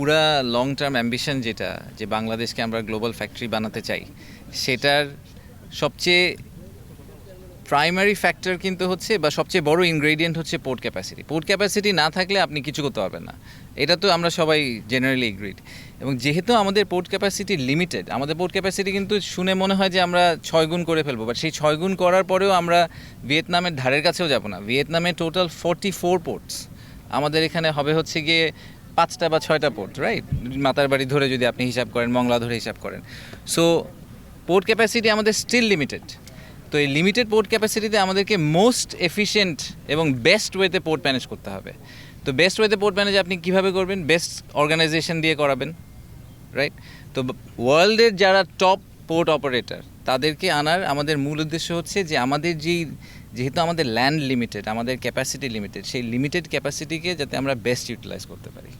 পুরা long term ambition যেটা যে বাংলাদেশকে আমরা গ্লোবাল ফ্যাক্টরি বানাতে চাই, সেটার সবচেয়ে প্রাইমারি ফ্যাক্টর কিন্তু হচ্ছে বা সবচেয়ে বড় ইনগ্রেডিয়েন্ট হচ্ছে পোর্ট ক্যাপাসিটি। পোর্ট ক্যাপাসিটি না থাকলে আপনি কিছু করতে পারবেন না, এটা তো আমরা সবাই জেনারেলি এগ্রিড। এবং যেহেতু আমাদের পোর্ট ক্যাপাসিটি লিমিটেড, আমাদের পোর্ট ক্যাপাসিটি কিন্তু শুনে মনে হয় যে আমরা 6 গুণ করে ফেলবো, বাট সেই 6 গুণ করার পরেও আমরা ভিয়েতনামের ধারের কাছেও যাব না। ভিয়েতনামে টোটাল 44 পোর্টস, আমাদের এখানে হবে হচ্ছে গিয়ে 5টা বা 6টা পোর্ট, রাইট? মাতারবাড়ি ধরে যদি আপনি হিসাব করেন, মংলা ধরে হিসাব করেন, সো পোর্ট ক্যাপাসিটি আমাদের স্টিল লিমিটেড। তো এই লিমিটেড পোর্ট ক্যাপাসিটিতে আমাদেরকে মোস্ট এফিশিয়েন্ট এবং বেস্ট ওয়েতে পোর্ট ম্যানেজ করতে হবে। তো বেস্ট ওয়েতে পোর্ট ম্যানেজ আপনি কীভাবে করবেন? বেস্ট অর্গানাইজেশন দিয়ে করাবেন, রাইট? তো ওয়ার্ল্ডের যারা টপ পোর্ট অপারেটর তাদেরকে আনার আমাদের মূল উদ্দেশ্য হচ্ছে যে আমাদের যেহেতু আমাদের ল্যান্ড লিমিটেড, আমাদের ক্যাপাসিটি লিমিটেড, সেই লিমিটেড ক্যাপাসিটিকে যাতে আমরা বেস্ট ইউটিলাইজ করতে পারি।